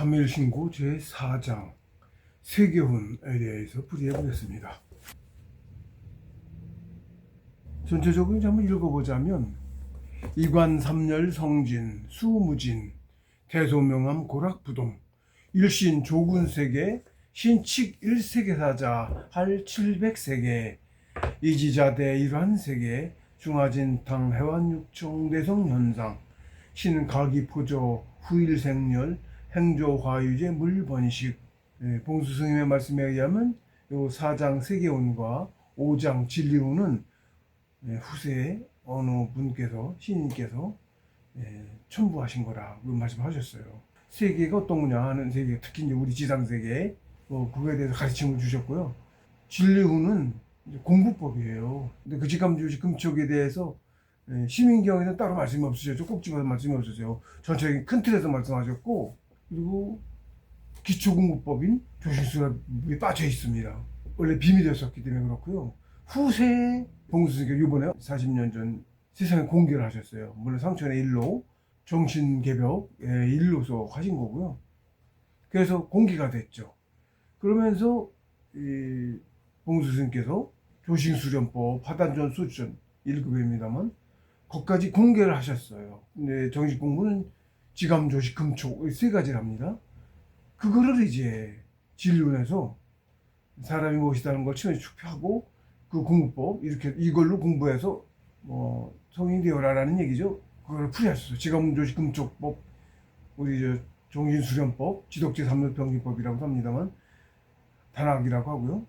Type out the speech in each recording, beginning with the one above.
삼일신고 제4장 세계운에 대해서 풀이해보겠습니다. 전체적으로 이제 한번 읽어보자면 이관삼열 성진 수무진 대소명암 고락부동 일신 조군세계 신칙 일세계사자 할 700세계 이지자대 일환세계 중화진탕 해완육청 내성현상 신가기포조 후일생열 행조화유제 물번식. 봉수스님의 말씀에 의하면 요 4장 세계운과 5장 진리운은 후세에 어느 분께서 신인께서 첨부하신 거라고 말씀하셨어요. 세계가 어떤 거냐 하는 세계, 특히 이제 우리 지상세계 그거에 대해서 가르침을 주셨고요. 진리운은 공부법이에요. 근데 그 직감주시 금촉에 대해서 시민경에는 따로 말씀이 없으셨죠. 꼭 집어서 말씀이 없으세요. 전체적인 큰 틀에서 말씀하셨고, 그리고 기초공부법인 조실수랍이 빠져 있습니다. 원래 비밀이었었기 때문에 그렇고요. 후세에 봉수스님께서 이번에 40년 전 세상에 공개를 하셨어요. 물론 상천의 일로 정신개벽의 일로서 하신 거고요. 그래서 공개가 됐죠. 그러면서 이 봉수스님께서 조신수련법 화단전 수전 1급입니다만 거기까지 공개를 하셨어요. 근데 정식 공부는 지감, 조식, 금촉 세 가지랍니다. 그거를 이제 진리운에서 사람이 무엇이다는 걸 처음에 축표하고 그 공부법 이렇게 이걸로 공부해서 성인이 되어라라는 얘기죠. 그걸 풀이하셨어요. 지감, 조식, 금촉법, 우리 저 정신수련법, 지독제 삼육병기법이라고 합니다만 단학이라고 하고요.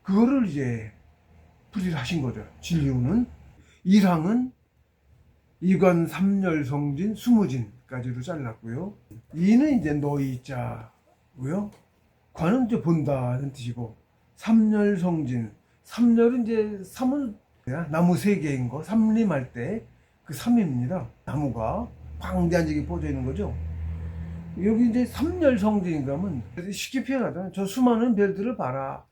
그거를 이제 풀이를 하신 거죠. 진리운은 1항은 이관 삼열 성진 수무진까지로 잘랐고요. 2는 이제 너희자고요. 관은 이제 본다는 뜻이고, 삼열 성진, 삼열은 이제 삼은 나무 3개인 거, 삼림할 때 그 삼입니다. 나무가 광대한 적이 퍼져 있는 거죠. 여기 이제 삼열 성진인가 하면 쉽게 표현하자면 저 수많은 별들을 봐라,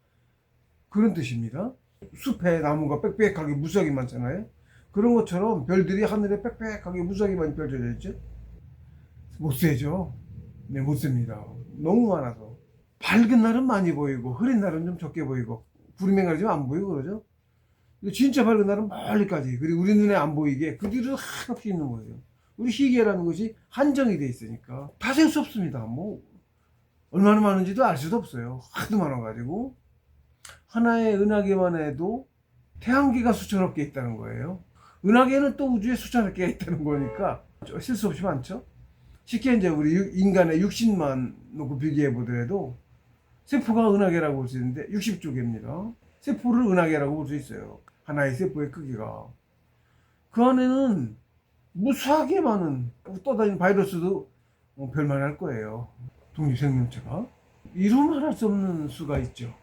그런 뜻입니다. 숲에 나무가 빽빽하게 무수하게 많잖아요. 그런 것처럼 별들이 하늘에 빽빽하게 무수하게 많이 펼쳐져 있죠. 못 세죠. 네, 못 셉니다. 너무 많아서. 밝은 날은 많이 보이고 흐린 날은 좀 적게 보이고 구름이 가리지면 안 보이고 그러죠. 진짜 밝은 날은 멀리까지, 그리고 우리 눈에 안 보이게 그 뒤로 한없이 있는 거예요. 우리 희계라는 것이 한정이 돼 있으니까 다 셀 수 없습니다. 뭐 얼마나 많은지도 알 수도 없어요. 하도 많아가지고 하나의 은하계만 해도 태양계가 수천억 개 있다는 거예요. 은하계는 또 우주에 수천억 개가 있다는 거니까 셀 수 없이 많죠. 쉽게 이제 우리 인간의 60만 놓고 비교해 보더라도 세포가 은하계라고 볼 수 있는데 60조개입니다. 세포를 은하계라고 볼 수 있어요. 하나의 세포의 크기가. 그 안에는 무수하게 많은 떠다니는 바이러스도 별만할 거예요. 독립생명체가. 이루말할 수 없는 수가 있죠.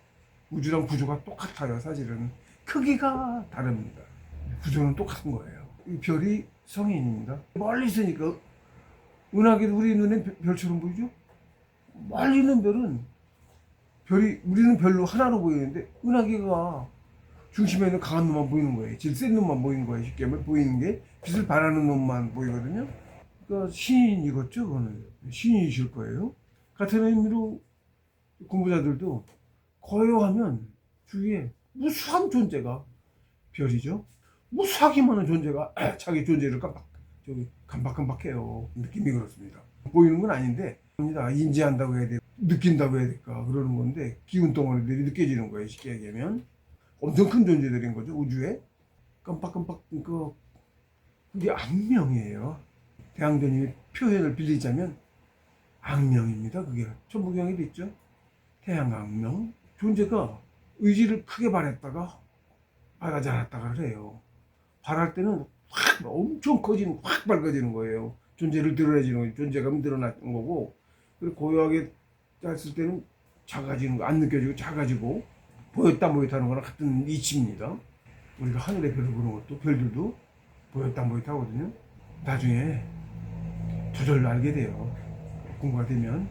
우주랑 구조가 똑같아요. 사실은 크기가 다릅니다. 구조는 똑같은 거예요. 이 별이 성인입니다. 멀리 있으니까 은하계도 우리 눈에 별처럼 보이죠? 멀리 있는 별은 별이 우리는 별로 하나로 보이는데 은하계가 중심에 있는 강한 놈만 보이는 거예요. 제일 센 놈만 보이는 거예요. 쉽게 말하면 보이는 게 빛을 발하는 놈만 보이거든요. 그러니까 신인이겠죠. 그거는 신인이실 거예요. 같은 의미로 공부자들도 거요하면 주위에 무수한 존재가 별이죠. 무수하게 많은 존재가 자기 존재를 깜빡깜빡해요. 느낌이 그렇습니다. 보이는 건 아닌데 인지한다고 해야 돼, 느낀다고 해야 될까, 그러는 건데 기운 덩어리들이 느껴지는 거예요. 쉽게 얘기하면 엄청 큰 존재들인 거죠. 우주에 깜빡깜빡 그게 악명이에요. 대항전님의 표현을 빌리자면 악명입니다. 그게 천부경에도 있죠. 태양악명. 존재가 의지를 크게 발했다가 밝아지 않았다가 그래요. 발할 때는 확 엄청 커지는, 확 밝아지는 거예요. 존재를 드러내지는 거예요. 존재감이 드러나는 거고, 그리고 고요하게 짰을 때는 작아지는 거, 안 느껴지고 작아지고 보였다 모였다 하는 거랑 같은 이치입니다. 우리가 하늘의 별을 보는 것도 별들도 보였다 모였다 하거든요. 나중에 저절로 알게 돼요. 공부가 되면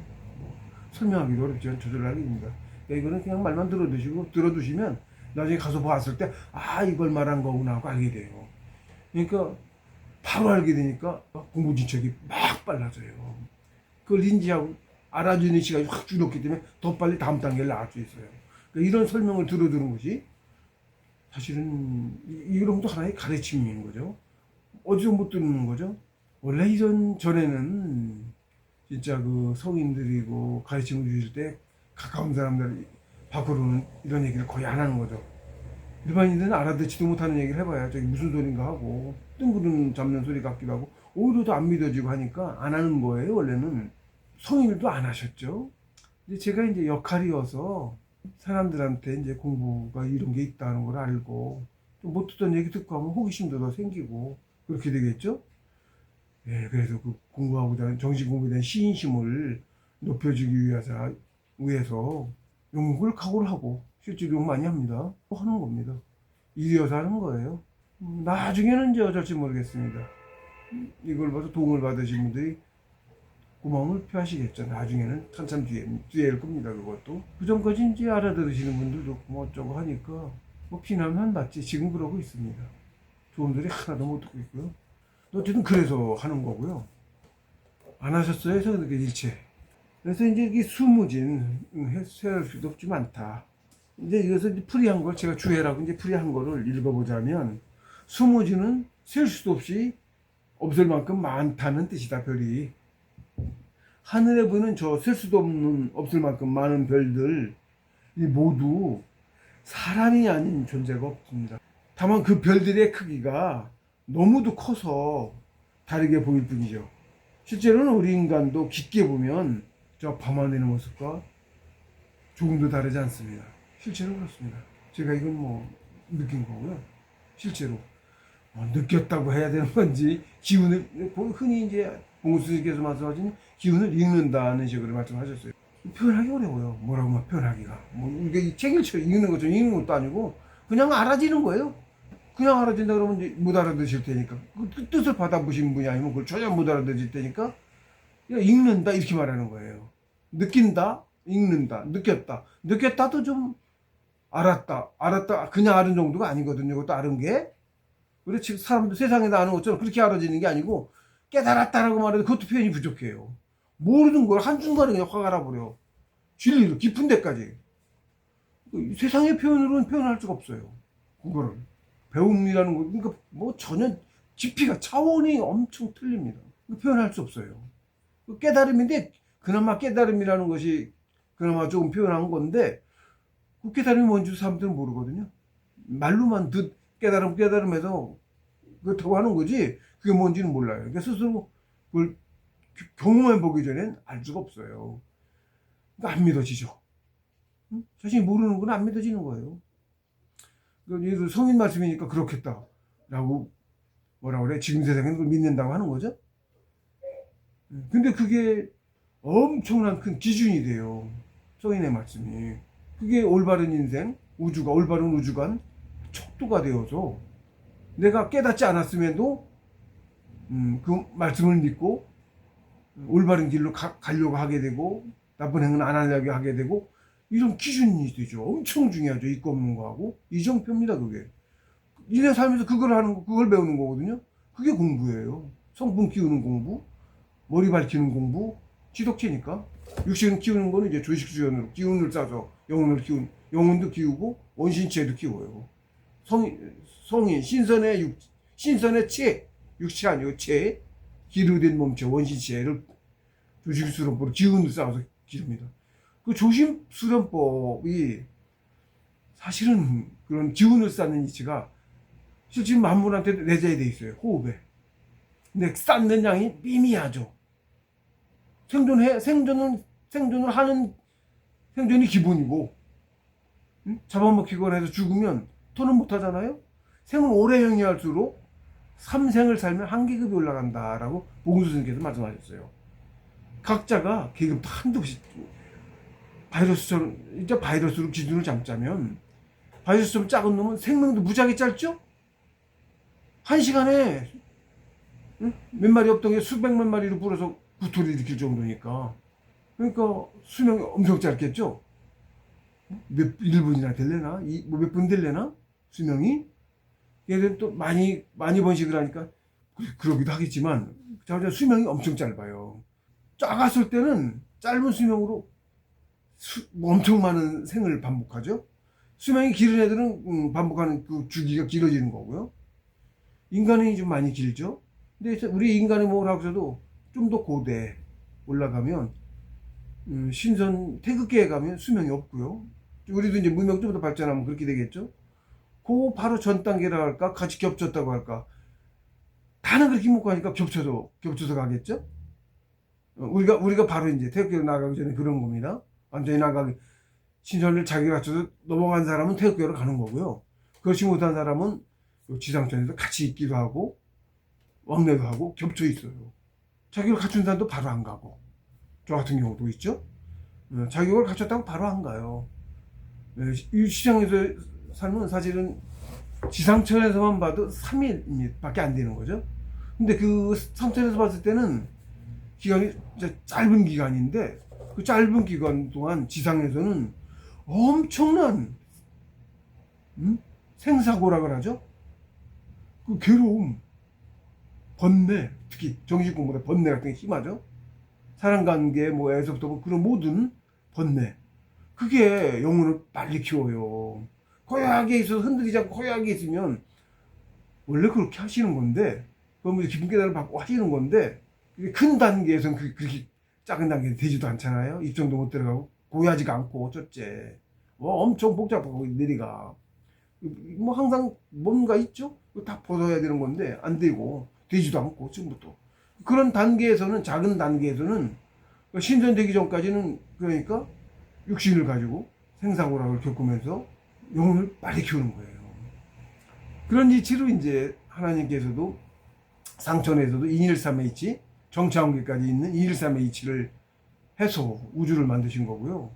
설명하기도 어렵지만 저절로 알게 됩니다. 이거는 그냥 말만 들어두시면 나중에 가서 봤을 때 이걸 말한 거구나 하고 알게 돼요. 그러니까 바로 알게 되니까 공부 진척이 막 빨라져요. 그걸 인지하고 알아주는 시간이 확 줄었기 때문에 더 빨리 다음 단계를 나갈 수 있어요. 그러니까 이런 설명을 들어주는 것이 사실은 이런 것도 하나의 가르침인 거죠. 어디서 못 듣는 거죠? 원래 이전 전에는 진짜 그 성인들이고 가르침을 주실 때 가까운 사람들 밖으로는 이런 얘기를 거의 안 하는 거죠. 일반인들은 알아듣지도 못하는 얘기를 해봐야 저기 무슨 소린가 하고 뜬구름 잡는 소리 같기도 하고 오히려 더 안 믿어지고 하니까 안 하는 거예요. 원래는 성인들도 안 하셨죠. 근데 제가 이제 역할이어서 사람들한테 이제 공부가 이런 게 있다는 걸 알고 또 못 듣던 얘기 듣고 하면 호기심도 더 생기고 그렇게 되겠죠. 예, 그래서 그 공부하고자 하는 정신 공부에 대한 시인심을 높여주기 위해서 욕을 각오를 하고 실제로 욕 많이 합니다. 하는 겁니다. 일이어서 하는 거예요. 나중에는 이제 어쩔지 모르겠습니다. 이걸 봐서 도움을 받으신 분들이 고마움을 표하시겠죠. 나중에는 한참 뒤에일 겁니다. 그것도. 그 전까지 이제 알아들으시는 분들도 뭐 어쩌고 하니까 뭐 비난만 받지. 지금 그러고 있습니다. 좋은 소리 하나도 못 듣고 있고요. 어쨌든 그래서 하는 거고요. 안 하셨어요? 해서 그렇게 일체. 그래서 이제 이게 수무진, 세할 수도 없지 많다. 이제 이것을 이제 풀이한 걸 제가 주해라고 이제 풀이한 거를 읽어보자면 수무진은 셀 수도 없이 없을 만큼 많다는 뜻이다. 별이 하늘에 보이는 저 셀 수도 없는 없을 만큼 많은 별들 이 모두 사람이 아닌 존재가 없습니다. 다만 그 별들의 크기가 너무도 커서 다르게 보일 뿐이죠. 실제로는 우리 인간도 깊게 보면 저 밤하늘의 모습과 조금도 다르지 않습니다. 실제로 그렇습니다. 제가 이건 뭐 느낀 거고요. 실제로 느꼈다고 해야 되는 건지 기운을 흔히 이제 봉수님께서 말씀하신 기운을 읽는다는 식으로 말씀하셨어요. 표현하기 어려워요. 뭐라고 막 표현하기가 뭐 이게 책을 읽는 것처럼 읽는 것도 아니고 그냥 알아지는 거예요. 그냥 알아진다 그러면 이제 못 알아듣실 테니까 그 뜻을 받아보신 분이 아니면 그걸 전혀 못 알아듣실 테니까 읽는다 이렇게 말하는 거예요. 느낀다, 읽는다, 느꼈다도 좀 알았다 그냥 아는 정도가 아니거든요. 그것도 아는 게 그래 지금 사람들 세상에서 아는 것처럼 그렇게 알아지는 게 아니고 깨달았다라고 말해도 그것도 표현이 부족해요. 모르는 걸 한순간에 그냥 확 알아버려. 진리로 깊은 데까지. 세상의 표현으로는 표현할 수가 없어요. 그거를. 배움이라는 거, 그러니까 뭐 전혀 깊이가 차원이 엄청 틀립니다. 표현할 수 없어요. 깨달음인데, 그나마 깨달음이라는 것이 그나마 조금 표현한 건데, 그 깨달음이 뭔지 사람들은 모르거든요. 말로만 깨달음해서 그렇다고 하는 거지, 그게 뭔지는 몰라요. 그러니까 스스로 그걸 경험해 보기 전엔 알 수가 없어요. 그러니까 안 믿어지죠. 자신이 모르는 건 안 믿어지는 거예요. 예를 성인 말씀이니까 그렇겠다라고 뭐라 그래? 지금 세상에는 그걸 믿는다고 하는 거죠. 근데 그게 엄청난 큰 기준이 돼요. 성인의 말씀이. 그게 올바른 인생, 올바른 우주관 척도가 되어서 내가 깨닫지 않았음에도 그 말씀을 믿고 올바른 길로 가려고 하게 되고 나쁜 행은 안 하려고 하게 되고 이런 기준이 되죠. 엄청 중요하죠. 있고 없는 거하고 이정표입니다. 그게 인생 살면서 그걸 하는 거, 그걸 배우는 거거든요. 그게 공부예요. 성품 키우는 공부, 머리 밝히는 공부, 지독체니까. 육신을 키우는 거는 이제 조식수연으로 기운을 싸서 영혼도 키우고 원신체도 키워요. 성인 신선의 육체 아니고 체, 기르된 몸체 원신체를 조식수련법으로 기운을 쌓아서 기릅니다. 그 조심수련법이 사실은 그런 기운을 쌓는 이치가 실제 만물한테 내재해 돼 있어요. 호흡에. 근데 쌓는 양이 미미하죠. 생존을 하는 생존이 기본이고, 잡아먹히거나 해서 죽으면 더는 못 하잖아요. 생을 오래 영위할수록 3생을 살면 한계급이 올라간다라고 봉수 스님께서 말씀하셨어요. 각자가 계급도 한두 없이 바이러스처럼 이제 바이러스로 기준을 잡자면 바이러스처럼 작은 놈은 생명도 무지하게 짧죠? 한 시간에 몇 마리 없던 게 수백만 마리로 불어서 구토를 일으킬 정도니까 그러니까 수명이 엄청 짧겠죠? 몇 1분이나 될래나? 몇 분 될래나? 수명이? 얘들은 또 많이 번식을 하니까 그러기도 하겠지만 수명이 엄청 짧아요. 작았을 때는 짧은 수명으로 엄청 많은 생을 반복하죠. 수명이 길은 애들은 반복하는 그 주기가 길어지는 거고요. 인간이 좀 많이 길죠. 근데 우리 인간이 뭐라고 해도 좀 더 고대 올라가면 신선 태극기에 가면 수명이 없고요. 우리도 이제 문명 좀 더 발전하면 그렇게 되겠죠. 그 바로 전 단계라 할까, 같이 겹쳤다고 할까. 다는 그렇게 못 가니까 겹쳐서 가겠죠. 우리가 바로 이제 태극기로 나가기 전에 그런 겁니다. 완전히 나가기 신선을 자기가 갖춰서 넘어간 사람은 태극기로 가는 거고요. 그렇지 못한 사람은 지상천에서 같이 있기도 하고 왕래도 하고 겹쳐 있어요. 자격을 갖춘 사람도 바로 안 가고, 저 같은 경우도 있죠. 자격을 갖췄다고 바로 안 가요. 이 시장에서 살면 사실은 지상천에서만 봐도 3일밖에 안 되는 거죠. 근데 그 상천에서 봤을 때는 기간이 짧은 기간인데, 그 짧은 기간 동안 지상에서는 엄청난 생사고라 그러죠. 그 괴로움, 번뇌, 특히 정신공부보다 번뇌 같은 게 심하죠. 사람관계 뭐에서부터 뭐 그런 모든 번뇌, 그게 영혼을 빨리 키워요. 고요하게 있어서 흔들리지 않고 고요하게 있으면 원래 그렇게 하시는 건데, 그러면 깊은 깨달음을 받고 하시는 건데, 큰 단계에서는 그렇게 작은 단계는 되지도 않잖아요. 입정도 못 들어가고 고요하지가 않고 첫째 뭐 엄청 복잡하고 내리가 뭐 항상 뭔가 있죠. 다 벗어야 되는 건데 안 되고 되지도 않고 지금부터 그런 단계에서는, 작은 단계에서는 신전되기 전까지는 그러니까 육신을 가지고 생사고락을 겪으면서 영혼을 빨리 키우는 거예요. 그런 이치로 이제 하나님께서도 상천에서도 인일삼의 이치, 정차원계까지 있는 인일삼의 이치를 해서 우주를 만드신 거고요.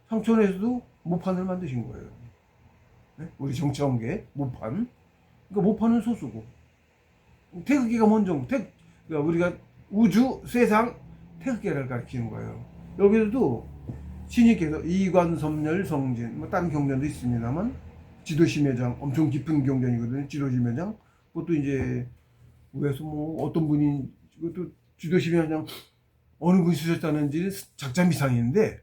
상천에서도 모판을 만드신 거예요. 네? 우리 정차원계 모판. 그러니까 모판은 소수고 태극기가 먼저고, 그러니까 우리가 우주, 세상, 태극기를 가리키는 거예요. 여기서도 신님께서 이관섭열 성진, 뭐 다른 경전도 있습니다만, 지도심해장, 엄청 깊은 경전이거든요. 지도심해장. 그것도 이제 왜서 뭐 어떤 분이, 그것도 지도심해장 어느 분이 쓰셨다는지 작자 미상인데,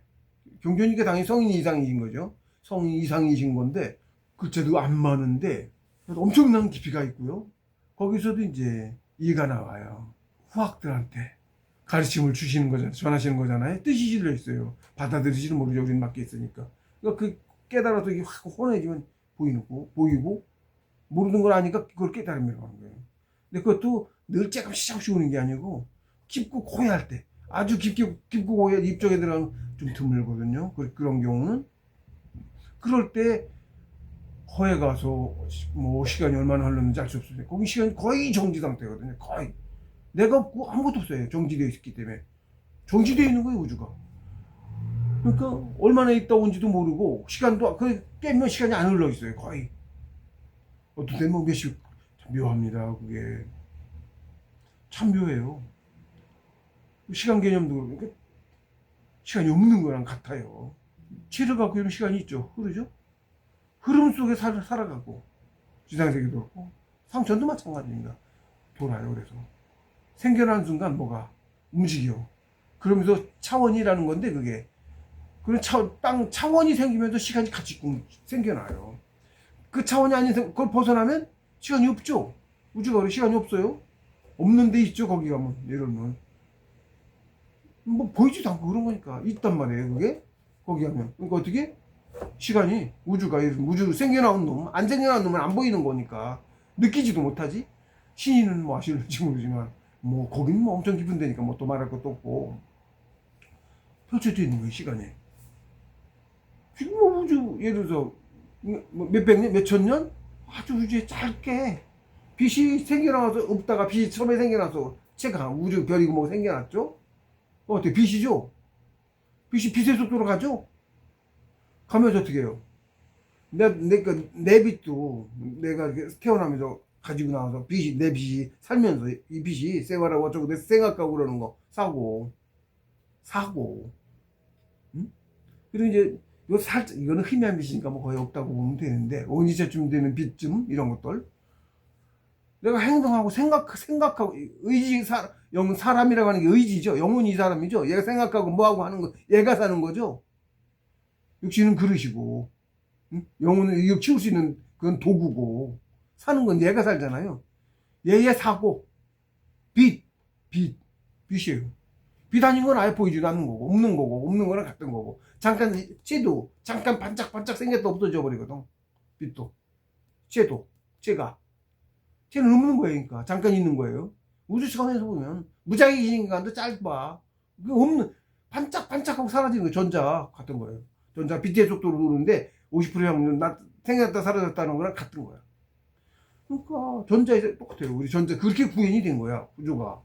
경전이니까 당연히 성인 이상이신 거죠. 성인 이상이신 건데 글자도 안 많은데 엄청난 깊이가 있고요. 거기서도 이제 이해가 나와요. 후학들한테 가르침을 주시는 거잖아요. 전하시는 거잖아요. 뜻이 실려 있어요. 받아들이지는 모르죠. 우리는 맡겨 있으니까. 그러니까 그 깨달아서 이게 확 혼해지면 보이고 모르는 걸 아니까 그걸 깨달으면 하는 거예요. 근데 그것도 늘 조금씩 오는 게 아니고 깊고 고요할 때, 아주 깊고 고요한 입쪽에 들어가면 좀 드물거든요. 그런 경우는. 그럴 때 허에 가서 뭐 시간이 얼마나 흘렀는지 알 수 없어요. 거기 시간이 거의 정지 상태거든요. 거의. 내가 없고 아무것도 없어요. 정지되어 있기 때문에. 정지되어 있는 거예요, 우주가. 그러니까 얼마나 있다 온지도 모르고 시간도 깨면 시간이 안 흘러 있어요. 거의. 어떤 때는 뭐 몇십, 참 묘합니다. 그게 참 묘해요. 시간 개념도 그러니까 시간이 없는 거랑 같아요. 치를 갖고 이런 시간이 있죠. 흐르죠. 흐름 속에 살아가고, 지상세계도 그렇고 상천도 마찬가지입니다. 돌아요. 그래서 생겨난 순간 뭐가 움직여. 그러면서 차원이라는 건데, 그게 그런 차원이 생기면서 시간이 같이 생겨나요. 그 차원이 아닌 그걸 벗어나면 시간이 없죠. 우주가 그래 시간이 없어요. 없는 데 있죠. 거기 가면 예를 들면 뭐 보이지도 않고 그런 거니까 있단 말이에요. 그게 거기 가면. 그러니까 어떻게 시간이, 우주 생겨나온 놈, 안 생겨나온 놈은 안 보이는 거니까 느끼지도 못하지. 신인은 뭐 아실지 모르지만 뭐 거긴 뭐 엄청 깊은 데니까 뭐 또 말할 것도 없고 펼쳐져 있는 거예요. 시간이. 지금 뭐 우주 예를 들어서 뭐 몇백 년, 몇천 년 아주 우주에 짧게 빛이 생겨나서 없다가 빛이 처음에 생겨나서 체가 우주 별이고 뭐 생겨났죠. 어때? 빛이죠. 빛이 빛의 속도로 가죠. 가면서 어떻게 해요? 내 빛도 내가 태어나면서 가지고 나와서 내 빛이 살면서 이 빛이 세월하고 어쩌고 내 생각하고 그러는 거 사고. 응? 그리고 이제 이거는 희미한 빛이니까 뭐 거의 없다고 보면 되는데, 온시체쯤 되는 빛쯤 이런 것들 내가 행동하고 생각하고 의지 사람이라고 하는 게 의지죠. 영혼이 이 사람이죠. 얘가 생각하고 뭐하고 하는 거 얘가 사는 거죠. 육신은 그릇이고 영혼은 이거 키울 수 있는 그건 도구고 사는 건 얘가 살잖아요. 얘의 사고 빛이에요. 빛 아닌 건 아예 보이지도 않는 거고 없는 거랑 같은 거고 잠깐 쟤도 잠깐 반짝반짝 생겼다 없어져 버리거든. 빛도 쟤가 쟤는 없는 거예요. 그러니까 잠깐 있는 거예요. 우주 차원에서 보면 무작위 시간도 짧아. 그 없는 반짝반짝하고 사라지는 거 전자 같은 거예요. 전자 빛의 속도로 도는데 50%는 생겼다 사라졌다는 거랑 같은 거야. 그러니까 전자에서 똑같아요. 우리 전자 그렇게 구현이 된 거야 우주가.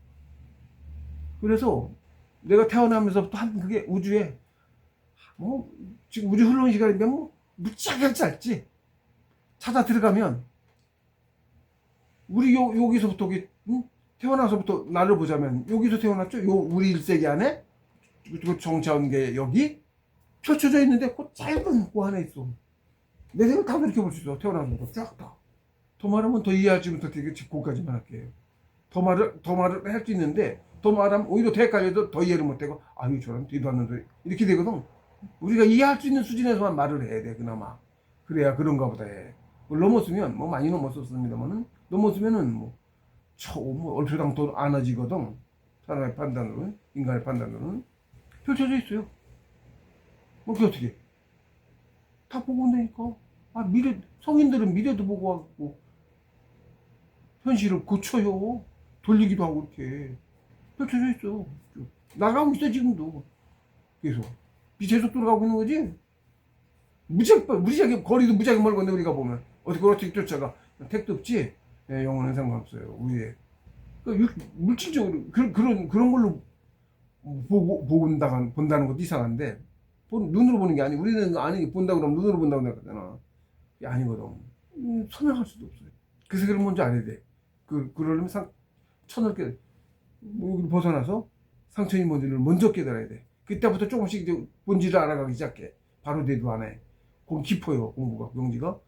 그래서 내가 태어나면서부터 한 그게 우주에 뭐 지금 우주 흘러온 시간이면 뭐 무지하게 짧지. 찾아 들어가면 우리 여기서부터 태어나서부터 나를 보자면 여기서 태어났죠. 요 우리 1세기 안에 그 정차원계 여기 펼쳐져 있는데 그 짧은 그 안에 있어. 내 생각 다 그렇게 볼 수 있어. 태어나면서 쫙 다. 더 말하면 더 이해할지 못하게 거기까지만 할게요. 더 말을 할 수 있는데 더 말하면 오히려 더 헷갈려도 더 이해를 못하고 아유 저런 뒤도 안 나도 이렇게 되거든. 우리가 이해할 수 있는 수준에서만 말을 해야 돼 그나마. 그래야 그런가 보다 해. 넘었으면 뭐 많이 넘었었습니다만은 넘었으면은 뭐 얼토당토 안아지거든. 사람의 판단으로는 인간의 판단으로는 펼쳐져 있어요. 뭐 그게 어떻게 다 보고 온다니까. 미래 성인들은 미래도 보고 하고 현실을 고쳐요. 돌리기도 하고 이렇게 펼쳐져 있어. 나가고 있어 지금도 계속 빛의 속도로 가고 있는 거지. 무지하게 거리도 무지하게 멀건데 우리가 보면 어떻게 쫓아가. 택도 없지. 예, 영혼은 상관없어요. 우리의 물질적으로 그런 걸로 본다는 것도 이상한데 눈으로 보는 게 아니고 우리는 아니 본다 그러면 눈으로 본다고 생각하잖아. 그게 아니거든. 설명할 수도 없어요. 그 세계를 먼저 알아야 돼. 그러려면 천을 여기를 벗어나서 상처의 본질을 먼저 깨달아야 돼. 그때부터 조금씩 이제 본질을 알아가기 시작해. 바로 대도 안 해. 거기 깊어요. 공부가 명지가.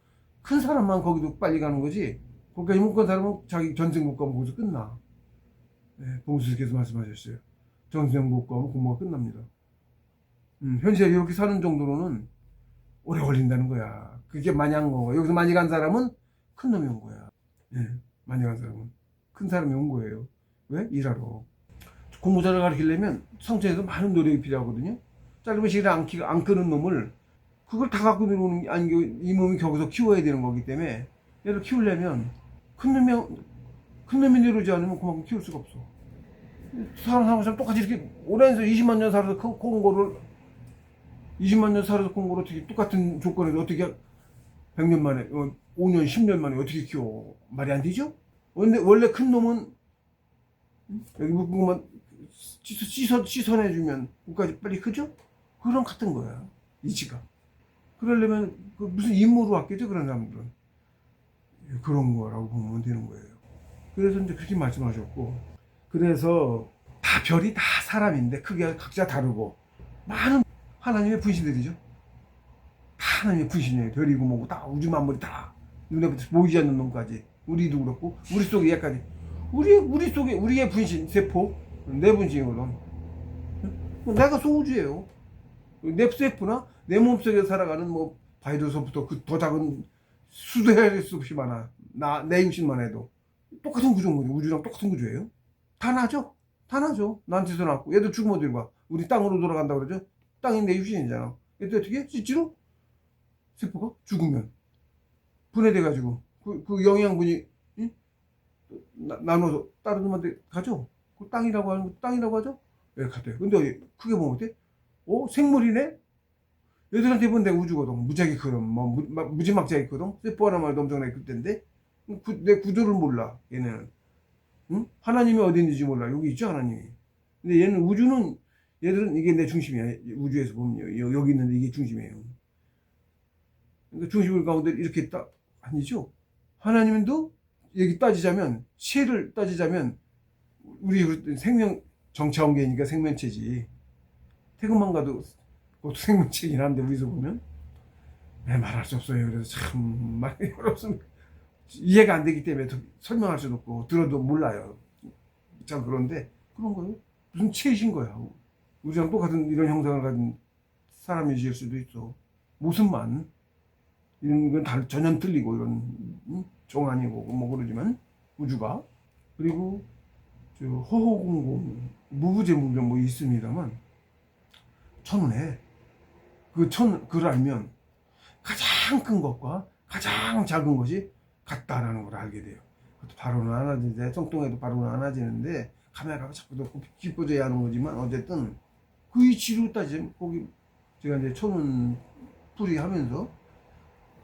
큰 사람만 거기도 빨리 가는 거지. 거기까지 못 간 사람은 자기 전생 못 가면 거기서 끝나. 네, 봉수께서 말씀하셨어요. 전생 못 가면 공부가 끝납니다. 현실에 이렇게 사는 정도로는 오래 걸린다는 거야. 그게 많이 한 거고 여기서 많이 간 사람은 큰 놈이 온 거야. 네, 많이 간 사람은 큰 사람이 온 거예요. 왜? 일하러. 공부 잘 가르치려면 성체에서 많은 노력이 필요하거든요. 짧은 시간에 안 끄는 놈을 그걸 다 갖고 들어오는 게 아니고 이 몸이 거기서 키워야 되는 거기 때문에 얘를 키우려면 큰 놈이 내려오지 않으면 그만큼 키울 수가 없어. 사람 똑같이 이렇게 오랜 20만 년 살아서 큰 거를 20만 년 살아서 큰 거를 어떻게 똑같은 조건에서 어떻게 100년 만에 5년 10년 만에 어떻게 키워. 말이 안 되죠. 원래 큰 놈은 여기 묶은 것만 씻어내주면 끝까지 빨리 크죠? 그런 같은 거야 이치가. 그러려면 무슨 임무로 왔겠죠 그런 사람들은. 그런 거라고 보면 되는 거예요. 그래서 이제 그렇게 말씀하셨고 그래서 다 별이 다 사람인데 크기가 각자 다르고 많은 하나님의 분신들이죠. 다 하나님의 분신이에요. 별이고 뭐고 다 우주 만물이 다 눈에 보이지 않는 놈까지 우리도 그렇고 우리 속에 얘까지 우리 속에 우리의 분신 세포 내 분신이거든. 내가 소우주예요. 내 세포나 내 몸속에 살아가는 뭐 바이러스부터 그 더 작은 수도 헤아릴 수 없이 많아. 내 육신만 해도 똑같은 구조인 거죠. 우주랑 똑같은 구조예요. 다 나죠. 나한테서 났고 얘도 죽으면 어디로 가. 우리 땅으로 돌아간다 그러죠. 땅이 내 육신이잖아. 얘도 어떻게 해? 실제로 세포가 죽으면 분해돼 가지고 그 영양분이 나눠서 다른 놈한테 가죠. 그 땅이라고 하는 거 땅이라고 하죠. 예, 같아요. 근데 크게 보면 어때? 생물이네? 얘들한테 보면 내가 우주거든. 무지하게 크거든. 무지막지하게 크거든. 세포 하나만 해도 엄청나게 클 텐데 내 구조를 몰라 얘네는. 응? 하나님이 어디 있는지 몰라. 여기 있죠 하나님이. 근데 얘들은 이게 내 중심이야. 우주에서 보면 여기 있는데 이게 중심이에요. 그러니까 중심을 가운데 이렇게 딱 아니죠. 하나님도 여기 따지자면 체를 따지자면 우리 생명 정차원계니까 생명체지. 태극만 가도 그것도 생명체긴 한데 우리서 보면 말할 수 없어요. 그래서 참 말이 어렵습니다. 이해가 안 되기 때문에 설명할 수도 없고 들어도 몰라요. 참 그런데 그런 거예요. 무슨 치이신 거야. 우리랑 똑같은 이런 형상을 가진 사람이실 수도 있어. 모습만 이런 건 전혀 틀리고 이런 종 아니고 뭐 그러지만 우주가 그리고 저 허허공공 무부재무병 뭐 있습니다만 천운에 그걸 알면 가장 큰 것과 가장 작은 것이 같다라는 걸 알게 돼요. 그것도 바로는 안 하지는데 똥똥해도 바로는 안 하지는데 카메라가 자꾸 넣고 기뻐져야 하는 거지만 어쨌든 그 이치로 따지면 거기 제가 이제 천운 풀이 하면서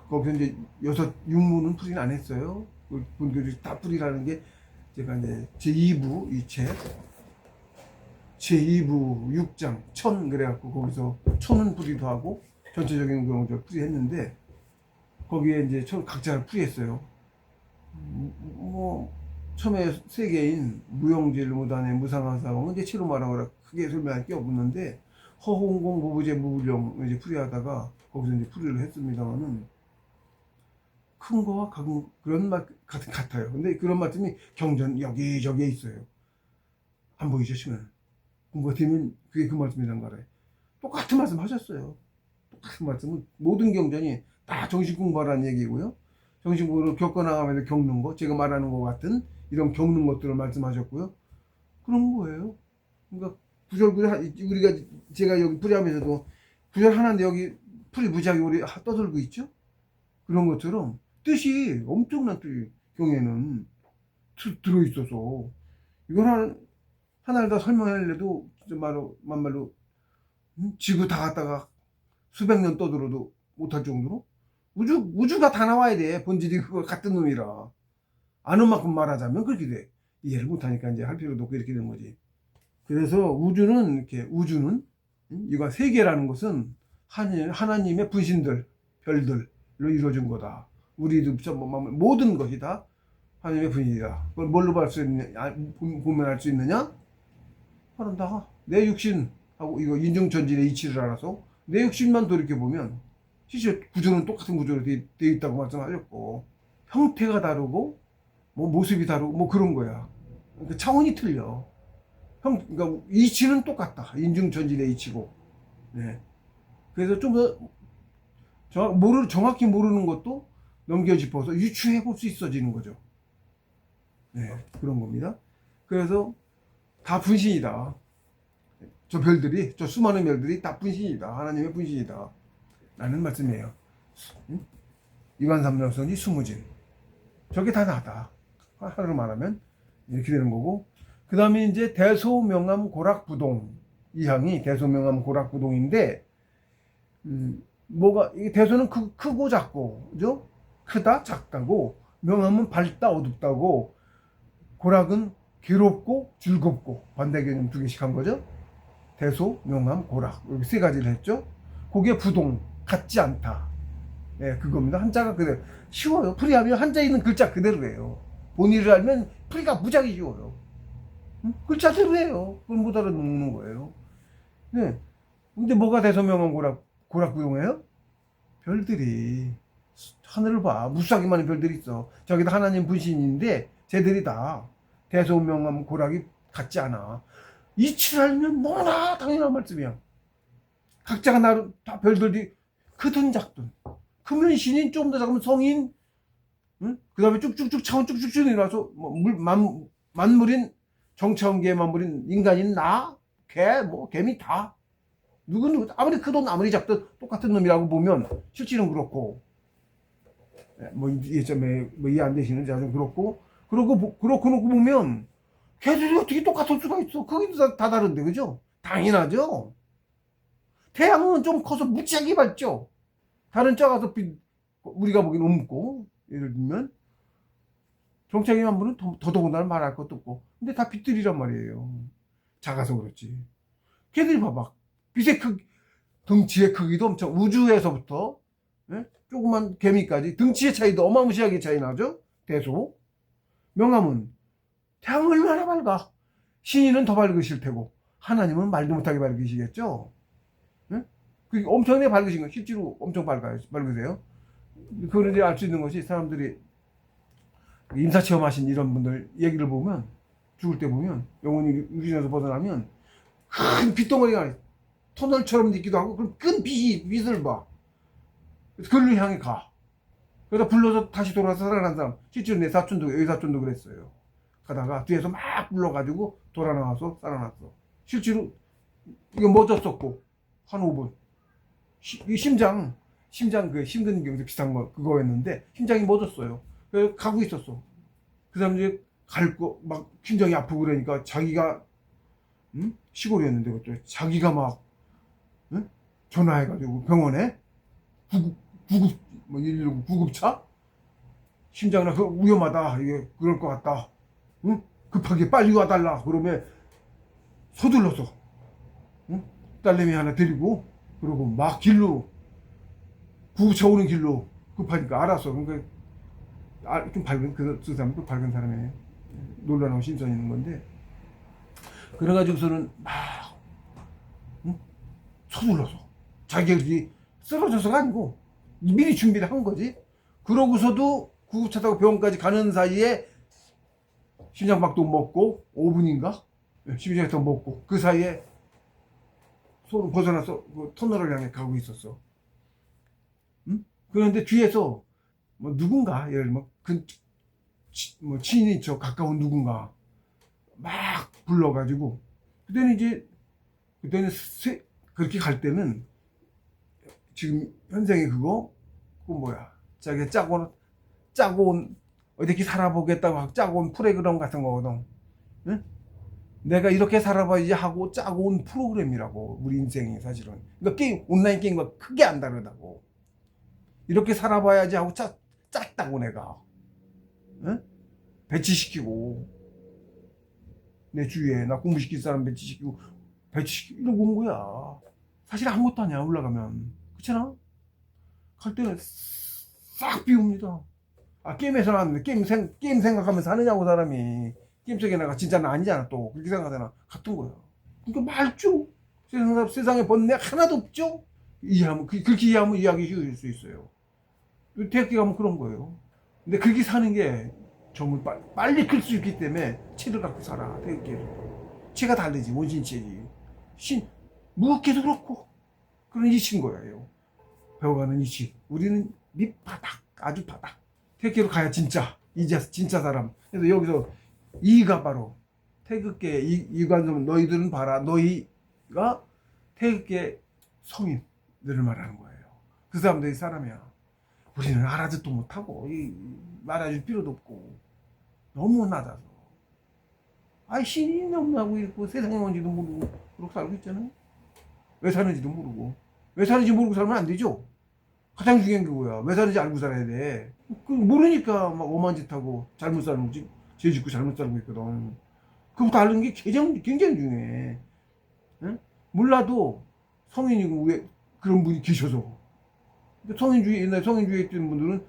거기서 이제 6문은 풀이는 안 했어요. 분들이 다 풀이라는 게 제가 이제 제2부 이 책 제2부 6장 천 그래갖고 거기서 천은 풀이도 하고 전체적인 경우도 풀이했는데 거기에 이제 각자 풀이했어요. 뭐 처음에 세 개인 무용질, 무단의, 무상하사원 이제 치로 말하거나 크게 설명할 게 없는데 허홍공, 무부재, 무불령 이제 풀이하다가 거기서 이제 풀이를 했습니다만은 큰 거와 작은 그런 맛 같아요. 근데 그런 말씀이 경전 여기저기에 있어요. 안 보이죠 지금? 공부가 되면 그게 그 말씀이란 거래. 똑같은 말씀 하셨어요. 똑같은 말씀은 모든 경전이 다 정신 공부하라는 얘기고요. 정신 공부를 겪어나가면서 겪는 거, 제가 말하는 것 같은 이런 겪는 것들을 말씀하셨고요. 그런 거예요. 그러니까 구절 우리가 제가 여기 풀이하면서도 구절 하나인데 여기 풀이 무지하게 우리 떠들고 있죠. 그런 것처럼 뜻이 엄청난 뜻이 경에는 들어있어서 이걸 하나를 다 설명하려도 진짜 만말로 지구 다 갔다가 수백 년 떠들어도 못할 정도로 우주가 다 나와야 돼. 본질이 그거 같은 놈이라 아는 만큼 말하자면 그렇게 돼. 이해를 못하니까 이제 할 필요도 없고 이렇게 된 거지. 그래서 우주는 이거 세계라는 것은 하나님의 분신들 별들로 이루어진 거다. 우리도 모든 것이 다 하나님의 분이다. 그걸 뭘로 보면 알 수 있느냐? 바로 내 육신하고 이거 인중천진의 이치를 알아서 내 육신만 돌이켜보면 실제 구조는 똑같은 구조로 되어 있다고 말씀하셨고 형태가 다르고 뭐 모습이 다르고 뭐 그런 거야. 그러니까 차원이 틀려. 그러니까 이치는 똑같다. 인중천진의 이치고. 네. 그래서 좀 더 정확히 모르는 것도 넘겨짚어서 유추해 볼 수 있어지는 거죠. 네, 그런 겁니다. 그래서 다 분신이다. 저 수많은 별들이 다 분신이다. 하나님의 분신이다. 라는 말씀이에요. 이관삼명선이 수무진. 저게 다 나다. 하나로 말하면 이렇게 되는 거고. 그 다음에 이제 대소명암 고락부동. 이 향이 대소명암 고락부동인데, 이 대소는 크고 작고, 그죠? 크다, 작다고, 명암은 밝다, 어둡다고, 고락은 괴롭고 즐겁고, 반대 개념 두 개씩 한 거죠. 대소, 명암, 고락. 이렇게 세 가지를 했죠. 그게 부동, 같지 않다. 예, 그겁니다. 한자가 그대로. 쉬워요. 풀이하면 한자 있는 글자 그대로예요. 본의를 알면 풀이가 무지하게 쉬워요. 글자대로예요. 그걸 못 알아듣는 거예요. 네. 근데 뭐가 대소명암 고락부동이에요? 별들이 하늘을 봐. 무수하게 많은 별들이 있어. 저기다 하나님 분신인데 쟤들이 다 대소명암 고락이 같지 않아. 이치를 알면 너무나 당연한 말씀이야. 각자가 나름 다 별들이 크든 작든 크면 신인, 조금 더 작으면 성인, 응? 그 다음에 쭉쭉쭉 차원 쭉쭉쭉 일어나서 만물인 정차원계의 만물인 인간인 나, 개미 다 누구 아무리 크든 아무리 작든 똑같은 놈이라고 보면 실질은 그렇고 이해 안 되시는 자좀 그렇고 그렇고 놓고 보면 걔들이 어떻게 똑같을 수가 있어? 거기도 다 다른데 그죠? 당연하죠. 태양은 좀 커서 무지하게 밝죠. 다른 작아서 우리가 보기엔 없고 예를 들면 정착의 만물은 더더군다나 말할 것도 없고 근데 다 빛들이란 말이에요. 작아서 그렇지. 걔들이 봐봐. 빛의 덩치의 크기도 엄청 우주에서부터 조그만 개미까지 덩치의 차이도 어마무시하게 차이 나죠. 대소. 명암은 태양 얼마나 밝아. 신인은 더 밝으실 테고 하나님은 말도 못하게 밝으시겠죠. 그게 엄청나게 밝으신 거 실제로 엄청 밝으세요. 그걸 이제 알 수 있는 것이 사람들이 임사 체험하신 이런 분들 얘기를 보면, 죽을 때 보면, 영혼이 육신에서 벗어나면 큰 빗덩어리가 터널처럼 있기도 하고, 그럼 큰 빛을 봐. 그걸로 향해 가. 그러다 불러서 다시 돌아서 살아난 사람, 실제로 내 사촌도, 여기 사촌도 그랬어요. 가다가 뒤에서 막 불러가지고 돌아 나와서 살아났어. 실제로 이거 멎었었고, 한 5분. 심장 그 심근경색 비슷한 거, 그거였는데, 심장이 멎었어요. 그래서 가고 있었어. 그 사람 이제 막 심장이 아프고 그러니까 자기가, 시골이었는데, 그것도 자기가 막, 전화해가지고 병원에 구급, 뭐, 119 구급차? 심장이나 그 위험하다. 이게 그럴 것 같다. 응? 급하게 빨리 와달라. 그러면 서둘러서, 딸내미 하나 데리고, 그리고 막 구급차 오는 길로 급하니까 알았어. 그러니까, 좀 밝은, 그 사람은 또 밝은 사람이에요. 놀라운 신선이 있는 건데. 그래가지고서는 막, 서둘러서. 자기들이 쓰러져서가 아니고, 미리 준비를 한 거지. 그러고서도 구급차 타고 병원까지 가는 사이에 심장박도 먹고 5분인가? 심장박도 먹고 그 사이에 서로 벗어나서 그 터널을 향해 가고 있었어. 그런데 뒤에서 뭐 누군가, 예를 들면 뭐 친인 척 가까운 누군가 막 불러가지고, 그때는 그렇게 갈 때는 지금 현생이 그거 뭐야, 자기 짜고 온 어떻게 살아보겠다고 짜고 온 프로그램 같은 거거든. 응? 내가 이렇게 살아봐야지 하고 짜고 온 프로그램이라고, 우리 인생이 사실은. 그러니까 온라인 게임과 크게 안 다르다고. 이렇게 살아봐야지 하고 짰다고 내가. 응? 배치시키고, 내 주위에 나 공부시킬 사람 배치시키고 이러고 온 거야. 사실 아무것도 아니야, 올라가면. 그렇잖아? 갈 때는 싹 비웁니다. 게임에서 나왔는데 게임 생각하면서 하느냐고, 사람이. 게임 속에 내가 진짜는 아니잖아, 또. 그렇게 생각하잖아. 같은 거야. 그러니까 말죠. 세상에 번뇌 하나도 없죠? 그렇게 이해하면 이해하기 쉬울 수 있어요. 대학교 가면 그런 거예요. 근데 그렇게 사는 게 정말 빨리 클 수 있기 때문에 체를 갖고 살아, 대학교를. 체가 다르지, 원신체지. 무겁게도 그렇고. 그런 이치인 거예요. 배워가는 이치. 우리는 밑바닥, 아주 바닥. 태극기로 가야 진짜 사람. 그래서 여기서 이가 바로 태극계 이관점, 너희들은 봐라. 너희가 태극계 성인들을 말하는 거예요. 그 사람들이 사람이야. 우리는 알아듣도 못하고 말해줄 필요도 없고 너무 낮아서. 신이 너무나고 있고 세상에 뭔지도 모르고 그렇게 살고 있잖아요. 왜 사는지도 모르고. 왜 사는지 모르고 살면 안 되죠. 가장 중요한 게 뭐야? 왜 사는지 알고 살아야 돼. 모르니까 막 오만 짓 하고 잘못 살고, 죄 짓고 잘못 살고 있거든. 그거부터 아는 게 굉장히 중요해. 응? 몰라도 성인이고 왜 그런 분이 계셔서. 옛날에 성인주의에 있던 분들은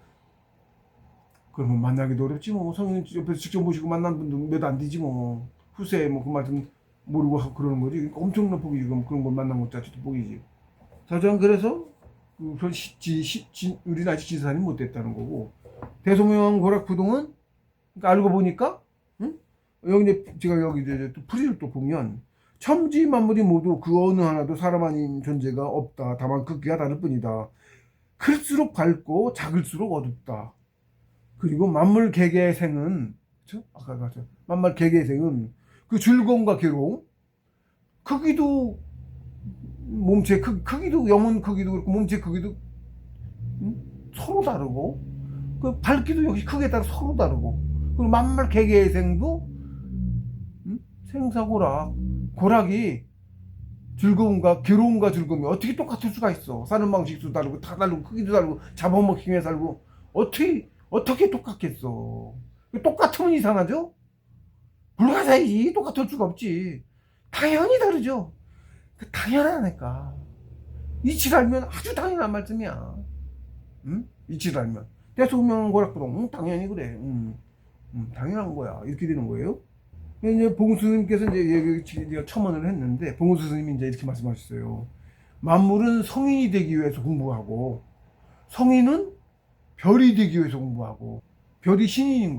그러면 만나기도 어렵지 뭐. 성인 옆에서 직접 모시고 만난 분들 몇 안 되지 뭐. 후세 뭐 그 말씀 모르고 하고 그러는 거지. 그러니까 엄청난 복이지. 그런 걸 만난 것 자체도 복이지. 사실은 그래서 우리는 아직 진사는 못 됐다는 거고. 대소명왕 고락부동은, 그러니까 알고 보니까, 여기 이제 제가 여기 이제 또 풀이를 또 보면, 천지 만물이 모두 그 어느 하나도 사람 아닌 존재가 없다. 다만 극기가 다를 뿐이다. 클수록 밝고 작을수록 어둡다. 그리고 만물 개개생은, 그렇죠? 아까 봤죠. 만물 개개생은 그 즐거움과 괴로움, 크기도 몸체 크기도, 영혼 크기도 그렇고 몸체 크기도 서로 다르고, 그 밝기도 역시 크기에 따라 서로 다르고, 그리고 만물 개개생도 생사고락, 고락이 즐거움과 괴로움과 즐거움이 어떻게 똑같을 수가 있어. 사는 방식도 다르고 다 다르고 크기도 다르고 잡아먹히며 살고 어떻게 똑같겠어. 똑같으면 이상하죠? 불가사의지. 똑같을 수가 없지. 당연히 다르죠. 당연하니까. 이치를 알면 아주 당연한 말씀이야. 이치를 알면. 대소명왕 고락부동, 당연히 그래. 당연한 거야. 이렇게 되는 거예요. 이제 봉수 스님께서 이제 첨언을 했는데, 봉수 스님이 이제 이렇게 말씀하셨어요. 만물은 성인이 되기 위해서 공부하고, 성인은 별이 되기 위해서 공부하고, 별이 신인인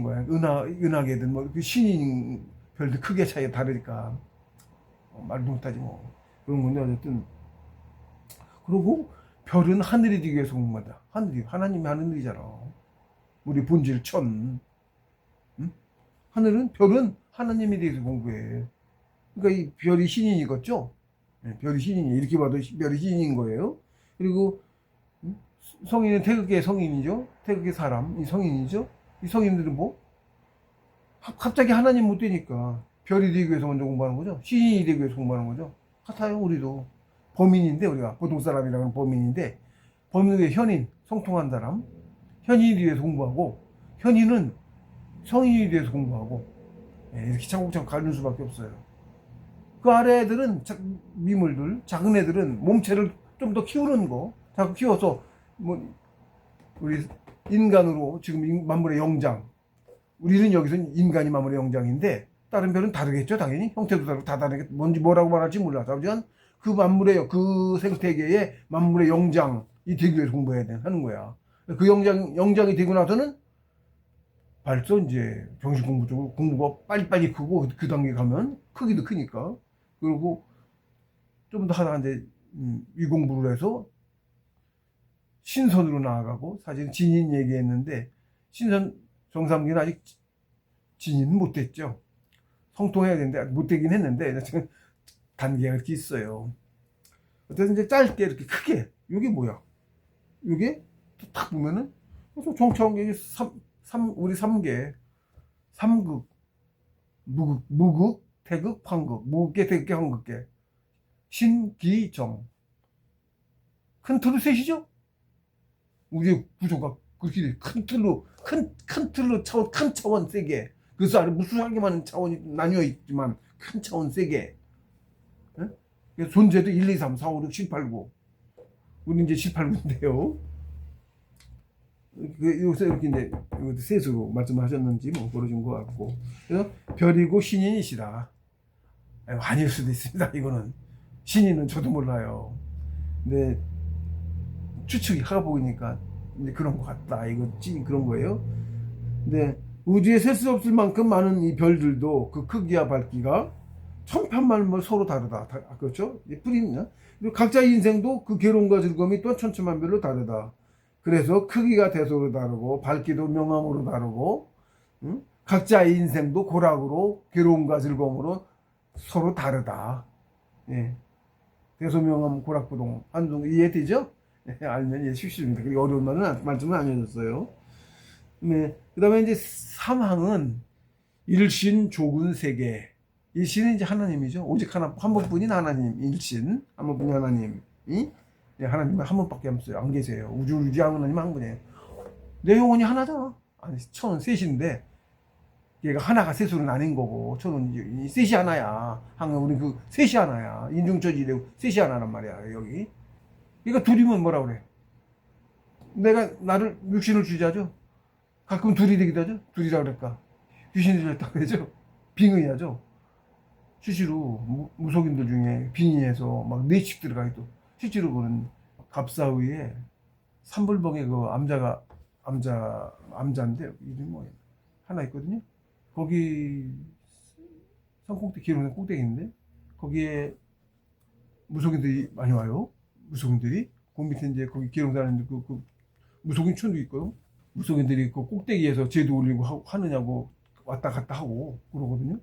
거야. 은하계든 뭐 그 신인 별들 크게 차이가 다르니까 말도 못하지 뭐. 그런 건데 어쨌든. 그리고 별은 하늘이 되기 위해서 공부한다. 하나님이 하는 일이잖아. 우리 본질 천. 응? 별은 하나님에 대해서 공부해. 그러니까 이 별이 신인이겠죠? 네, 별이 신인이 이렇게 봐도 별이 신인인 거예요. 그리고 성인은 태극의 성인이죠. 태극의 사람, 이 성인이죠. 이 성인들은 뭐 갑자기 하나님 못 되니까 별이 되기 위해서 먼저 공부하는 거죠. 신인이 되기 위해서 공부하는 거죠. 같아요, 우리도. 범인인데, 우리가 보통 사람이라는 범인인데, 범인의 현인, 성통한 사람, 현인이 위해서 공부하고, 현인은 성인이 위해서 공부하고, 이렇게 차곡차곡 가는 수밖에 없어요. 그 아래 애들은 미물들, 작은 애들은 몸체를 좀 더 키우는 거, 자꾸 키워서 뭐 우리 인간으로 지금 만물의 영장, 우리는 여기서 인간이 만물의 영장인데 다른 별은 다르겠죠, 당연히. 형태도 다르고 다 다르게 뭔지 뭐라고 말할지 몰라. 하지만 그 만물의 그 생태계의 만물의 영장이 되기 위해서 공부해야 하는 거야. 그 영장이 되고 나서는 벌써 이제 정식 공부 쪽으로 공부가 빨리빨리 크고 그 단계 가면 크기도 크니까. 그리고 좀 더 하다가 이제 위공부를 해서 신선으로 나아가고, 사실 진인 얘기했는데 신선 정삼기는 아직 진인은 못됐죠. 성통해야 되는데 못되긴 했는데 지금 단계가 이렇게 있어요. 어쨌든 이제 짧게 이렇게 크게 이게 뭐야? 이게 딱 보면은 정차원계 우리 3개 3극 무극 태극 황극 무극계 태극계 황극계 신기정 큰 틀로 셋이죠? 우리 구조가 그렇게 큰 틀로 큰 틀로 차원 큰 차원 세개 그래서 아래 무수하게만 차원이 나뉘어 있지만 큰 차원 세개 존재도 1, 2, 3, 4, 5, 6, 7, 8, 9 우리 이제 7, 8, 9인데요. 여기서 이렇게 이제 이것도 셋으로 말씀하셨는지 뭐 그러신 것 같고 그래서 별이고 신인이시다. 아닐 수도 있습니다. 이거는 신인은 저도 몰라요. 근데 추측이 하가 보이니까 이제 그런 것 같다. 이거 그런 거예요. 근데 우주에 셀 수 없을 만큼 많은 이 별들도 그 크기와 밝기가 천편만별 서로 다르다. 그렇죠? 뿌리냐? 그리고 각자의 인생도 그 괴로움과 즐거움이 또 천차만별로 다르다. 그래서 크기가 대소로 다르고 밝기도 명암으로 다르고 각자의 인생도 고락으로 괴로움과 즐거움으로 서로 다르다. 예. 대소명암 고락부동 한동 이해되죠? 예, 알면 쉽습니다. 그리고 어려운 말씀은 아니었어요. 네. 그 다음에 이제 삼항은 일신 조군 세계. 일신은 이제 하나님이죠. 오직 한 번뿐인 하나님, 일신. 한 번뿐인 하나님이, 하나님은 한 번밖에 없어요. 안 계세요. 우주의 하나님 한 분이에요. 내 영혼이 하나잖아. 아니, 천은 셋인데, 얘가 하나가 셋으로 나뉜 거고, 천은 셋이 하나야. 우리 그 셋이 하나야. 인중처지되고 셋이 하나란 말이야, 여기. 그러니까 둘이면 뭐라 그래? 내가 나를 육신을 주자죠. 가끔 둘이 되기도 하죠. 둘이라 그럴까? 귀신이 들렸다 그러죠. 빙의하죠. 실제로 무속인들 중에 빙의해서 막 네씩 들어가기도 실제로 보는 갑사위에 삼불봉에 그 암자인데 이름이 뭐예요? 하나 있거든요. 거기 산꼭대기 기름산 꼭대기 있는데 거기에 무속인들이 많이 와요. 무속인들이 그 밑에 이제 거기 기름산인데 그 무속인 촌도 있거든. 무속인들이 그 꼭대기에서 제도 올리고 하느냐고 왔다 갔다 하고 그러거든요.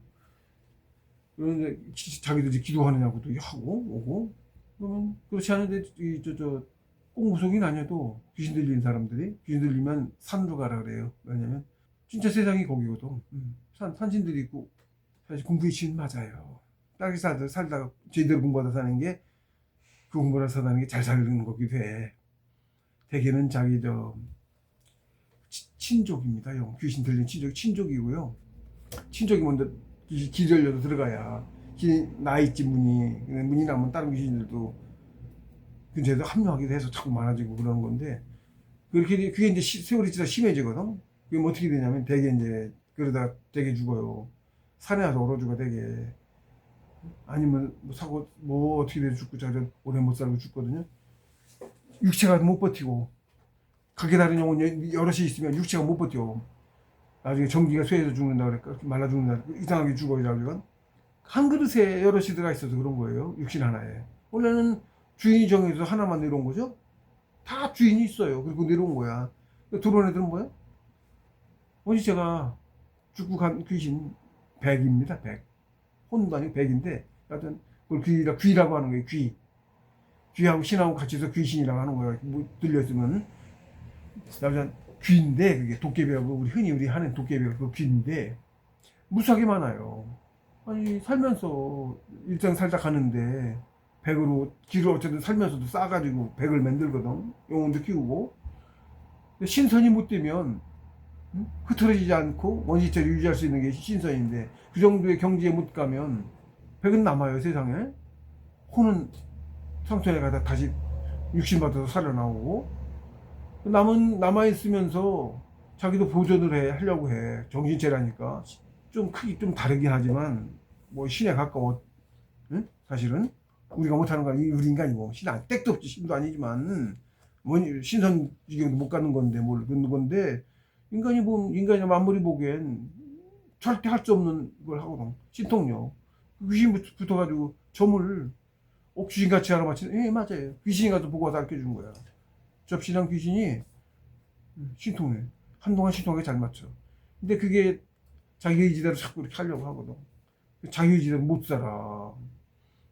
그런데 자기들이 기도하느냐고도 하고 오고 그러면 그렇지 않은데 꼭 무속인 아니어도 귀신 들리는 사람들이 귀신 들리면 산으로 가라 그래요. 왜냐면 진짜 세상이 거기거든. 산신들이 있고 사실 공부의 신 맞아요. 딱히 살다가 제대로 공부하다 사는 게 그 공부하다 사는 게 잘 사는 거기도 해. 대개는 자기 친족입니다. 귀신 들린 친족이고요. 친족이 먼저 기절려서 들어가야 나 있지 문이 나면 다른 귀신들도 근처에도 합류하기도 해서 자꾸 많아지고 그러는 건데 그게 이제 세월이 지나 심해지거든. 그게 뭐 어떻게 되냐면 대개 이제 그러다 대개 죽어요. 산에 가서 얼어 죽어 대개. 아니면 뭐 사고 뭐 어떻게 돼서 죽고 자기들 오래 못 살고 죽거든요. 육체가 못 버티고 각기 다른 영혼이 여럿이 있으면 육체가 못 버텨. 나중에 전기가 쇠해서 죽는다 그럴까? 말라 죽는다. 이상하게 죽어요, 자기가. 한 그릇에 여럿이 들어가 있어서 그런 거예요. 육신 하나에. 원래는 주인이 정해서 하나만 내려온 거죠. 다 주인이 있어요. 그리고 내려온 거야. 들어온 애들은 뭐야? 어제 제가 죽고 간 귀신 백입니다. 백. 혼도 아니고 백인데, 하여튼 그걸 귀라고 하는 거예요. 귀. 귀하고 신하고 같이 해서 귀신이라고 하는 거예요. 뭐 들렸으면. 나중에 귀인데, 그게 도깨비하고 우리 하는 도깨비가 그 귀인데 무수하게 많아요. 아니 살면서 일상 살다 가는데 백으로 길을 어쨌든 살면서도 싸가지고 백을 만들거든. 영혼도 키우고. 근데 신선이 못 되면 흐트러지지 않고 원시체를 유지할 수 있는 게 신선인데 그 정도의 경지에 못 가면 백은 남아요 세상에. 혼은 상처에 가다 다시 육신 받아서 살아나오고 남아있으면서 자기도 보존을 하려고 해. 정신체라니까. 좀 크기 좀 다르긴 하지만, 뭐, 신에 가까워. 응? 사실은. 우리가 못하는 건 우리 인간이고. 신 땡도 없지. 신도 아니지만, 뭐, 신선 지경도 못 가는 건데, 뭘 그런 건데, 인간이 만물이 보기엔 절대 할 수 없는 걸 하거든. 신통력. 귀신 붙어가지고 점을 옥주신같이 알아맞히는, 예, 맞아요. 귀신이 가서 보고 와서 알려준 거야. 접신한 귀신이 신통해. 한동안 신통하게 잘 맞춰. 근데 그게 자기 의지대로 자꾸 이렇게 하려고 하거든. 자기 의지대로 못 살아.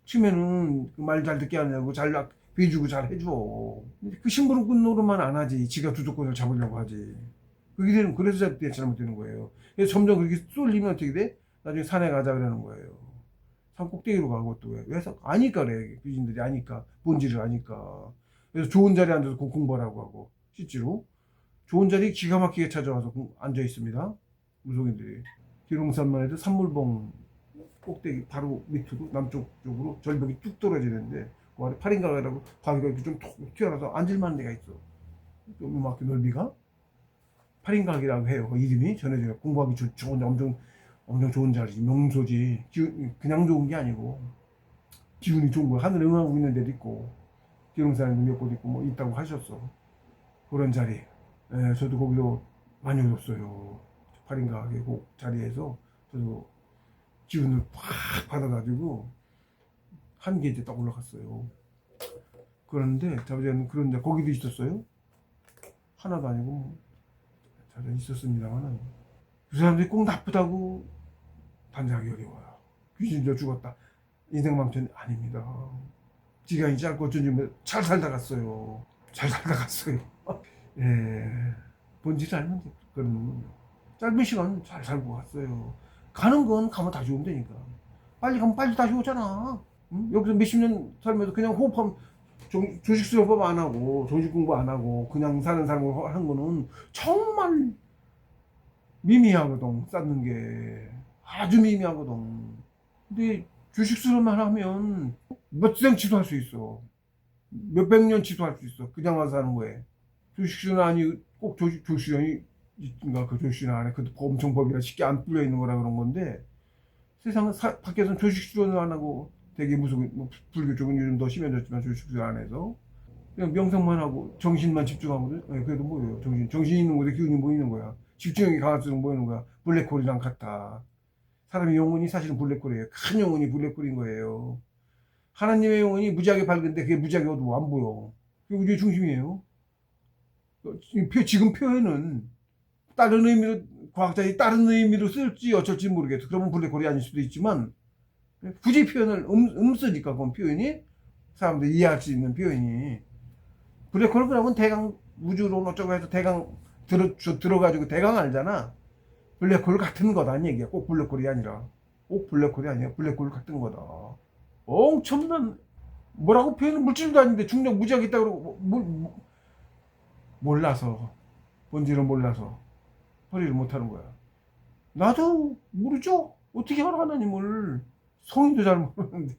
처음에는 그 말 잘 듣게 하냐고 잘 비주고 잘 해줘. 근데 그 심부름 노릇만 안 하지. 지가 주도권을 잡으려고 하지. 그게 되는, 그래서 잘못되는 거예요. 그래서 점점 그렇게 쏠리면 어떻게 돼? 나중에 산에 가자 그러는 거예요. 산 꼭대기로 가고 또 왜? 왜서? 아니까 그래. 귀신들이 아니까. 본질을 아니까. 그래서 좋은 자리에 앉아서 공부하라고 하고, 실제로. 좋은 자리 기가 막히게 찾아와서 앉아 있습니다. 무속인들이. 기룡산만 해도 산물봉 꼭대기 바로 밑으로, 남쪽 쪽으로 절벽이 뚝 떨어지는데, 그 아래 8인가라고 바위가 이렇게 좀 톡 튀어나와서 앉을만한 데가 있어. 좀 이만큼 넓이가. 8인각이라고 해요. 그 이름이 전해져요. 공부하기 좋은, 엄청 좋은 자리지. 명소지. 그냥 좋은 게 아니고, 기운이 좋은 거야. 하늘에 응하고 있는 데도 있고, 기룡산에도 몇 곳 있고, 뭐, 있다고 하셨어. 그런 자리. 예, 저도 거기도 많이 얻었어요. 8인각의 그 자리에서 저도 기운을 팍 받아가지고, 한 개 이제 딱 올라갔어요. 그런데, 자부자는 그런데, 거기도 있었어요. 하나도 아니고, 자주 있었습니다만은, 그 사람들이 꼭 나쁘다고 단정하기 어려워요. 귀신도 죽었다. 인생망천 아닙니다. 기간이 짧고 어쩐지 잘 살다 갔어요. 잘 살다 갔어요. 예. 본질 알면 돼. 그런 짧은 시간 잘 살고 갔어요. 가는 건 가면 다시 오면 되니까. 빨리 가면 빨리 다시 오잖아. 응? 여기서 몇십 년 살면서 그냥 호흡하면 조직수련법 안 하고 조직 공부 안 하고 그냥 사는 사람을 하는 거는 정말 미미하거든. 쌓는 게 아주 미미하거든. 근데 주식수련만 하면 몇 생치도 할 수 있어. 몇백 년치도 할 수 있어. 그냥 와서 하는 거에. 주식수련 아니 꼭 조식수련이 있든가 그 조식수련 안에 그 엄청 법이라 쉽게 안 뿌려 있는 거라 그런 건데 세상은 밖에서는 조식수련을 안 하고 되게 무슨 뭐 불교 쪽은 요즘 더 심해졌지만 조식수련 안 해서 그냥 명상만 하고 정신만 집중하거든. 네, 그래도 뭐예요? 정신 있는 곳에 기운이 모이는 거야. 집중력이 강할수록 모이는 거야. 블랙홀이랑 같아. 사람의 영혼이 사실은 블랙홀이에요. 큰 영혼이 블랙홀인 거예요. 하나님의 영혼이 무지하게 밝은데 그게 무지하게 어두워 안 보여. 그게 우주의 중심이에요. 지금 표현은 다른 의미로 과학자들이 다른 의미로 쓸지 어쩔지 모르겠어. 그러면 블랙홀이 아닐 수도 있지만 굳이 표현을 쓰니까 그건 표현이 사람들이 이해할 수 있는 표현이 블랙홀 그러면 대강 우주론 어쩌고 해서 대강 들어가지고 대강 알잖아. 블랙홀 같은 거다는 얘기야. 꼭 블랙홀이 아니라. 꼭 블랙홀이 아니야. 블랙홀 같은 거다. 엄청난 뭐라고 표현은 물질도 아닌데 중력 무지하게 있다 그러고 몰라서 본질을 몰라서 허리를 못하는 거야. 나도 모르죠. 어떻게 알아 하나님을. 성인도 잘 모르는데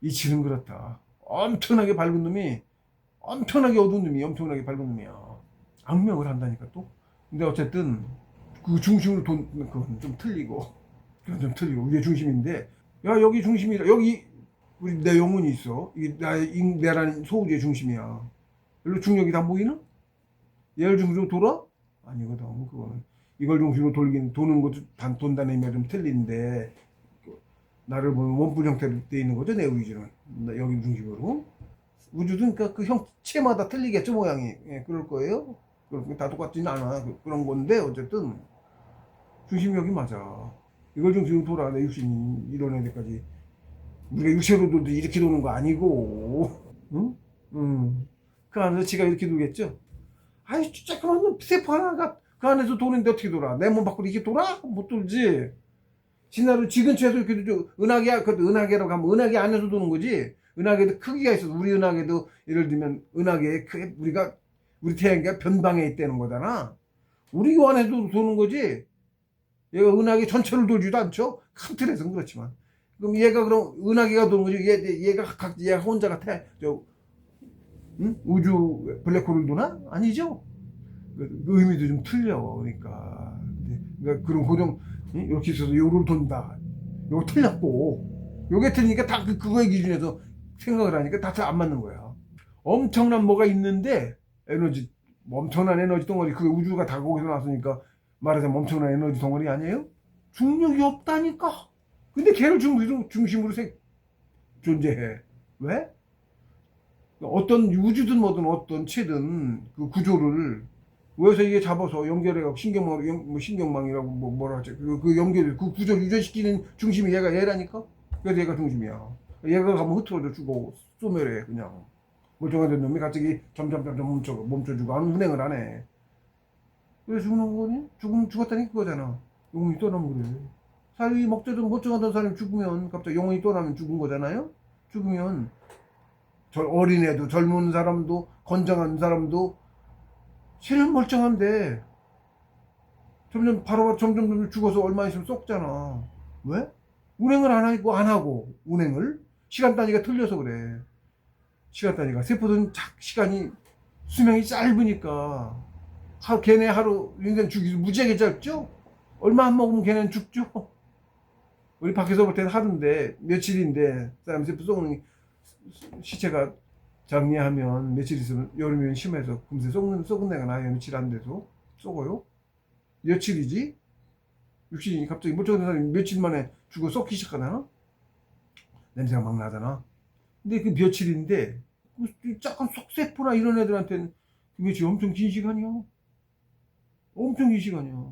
이치는 그렇다. 엄청나게 밝은 놈이 엄청나게 어두운 놈이 엄청나게 밝은 놈이야. 악명을 한다니까 또. 근데 어쨌든 그 중심으로 그건 좀 틀리고 그건 좀 틀리고 위에 중심인데 야 여기 중심이라 여기 우리 내 영혼이 있어. 이게 내라는 소우주의 중심이야. 별로 중력이 다 보이나? 얘를 중심으로 돌아? 아니거든. 그거는 이걸 중심으로 도는 것도 돈다는 의미가 좀 틀린데, 나를 보면 원뿔 형태로 돼 있는 거죠, 내 의지는. 여기 중심으로. 우주든 그러니까 그 형체마다 틀리겠죠, 모양이. 예, 그럴 거예요. 다 똑같지는 않아. 그런 건데 어쨌든 중심이 여기 맞아. 이걸 중심으로 돌아. 내 육신이 이런 애들까지. 우리가 육체로 돌도 이렇게 도는 거 아니고. 응? 응. 그 안에서 지가 이렇게 돌겠죠? 아이, 조그만 세포 하나가 그 안에서 도는데 어떻게 돌아? 내 몸 밖으로 이렇게 돌아? 못 돌지. 진화를 지 근처에서 이렇게 도 은하계, 그 은하계라고 하면 은하계 안에서 도는 거지. 은하계도 크기가 있어서, 우리 은하계도 예를 들면 은하계에 우리 태양계가 변방에 있다는 거잖아. 우리 요 안에도 도는 거지. 얘가 은하계 전체를 돌지도 않죠. 큰 틀에서는 그렇지만. 그럼 얘가 그럼 은하계가 도는 거지. 얘가 혼자가 응? 우주 블랙홀을 도나? 아니죠. 그 의미도 좀 틀려. 그러니까 그런 고정, 응? 이렇게 있어서 요를 돈다. 요거 틀렸고, 요게 틀리니까 다 그거의 기준에서 생각을 하니까 다 안 맞는 거야. 엄청난 뭐가 있는데, 에너지, 엄청난 에너지 덩어리, 그게 우주가 다 거기서 나왔으니까 말하자면 엄청난 에너지 덩어리 아니에요? 중력이 없다니까? 근데 걔를 중심으로 존재해. 왜? 어떤 우주든 뭐든 어떤 체든 그 구조를 왜서 이게 잡아서 연결해갖고 신경망이라고 뭐라 하지? 그 구조를 유전시키는 중심이 얘라니까? 그래서 얘가 중심이야. 얘가 가면 흐트러져 죽어. 소멸해, 그냥. 멀쩡한 놈이 갑자기 점점 멈춰주고 안 운행을 안 해. 왜 죽는 거니? 죽었다니 그거잖아. 영혼이 떠나면 그래. 사람이 먹자든 멀쩡하던 사람이 죽으면 갑자기 영혼이 떠나면 죽은 거잖아요? 죽으면 어린애도 젊은 사람도 건장한 사람도 실은 멀쩡한데 점점 죽어서 얼마 있으면 썩잖아. 왜? 운행을 안 하고 운행을 시간 단위가 틀려서 그래. 시간 단위가 세포든 시간이 수명이 짧으니까 걔네 하루 인생 죽이 무지하게 짧죠? 얼마 안 먹으면 걔네는 죽죠. 우리 밖에서 볼 때는 하루인데 며칠인데 사람 세포 썩는 시체가 정리하면 며칠 있으면 여름이 심해서 금세 썩은 내가 나요. 며칠 안 돼도 썩어요. 며칠이지? 육신이 갑자기 멀쩡한 사람이 며칠 만에 죽어 썩기 시작하나? 냄새가 막 나잖아. 근데 그 며칠인데 약간 속세포나 이런 애들한테는 그 며칠 엄청 긴 시간이야. 엄청 긴 시간이야.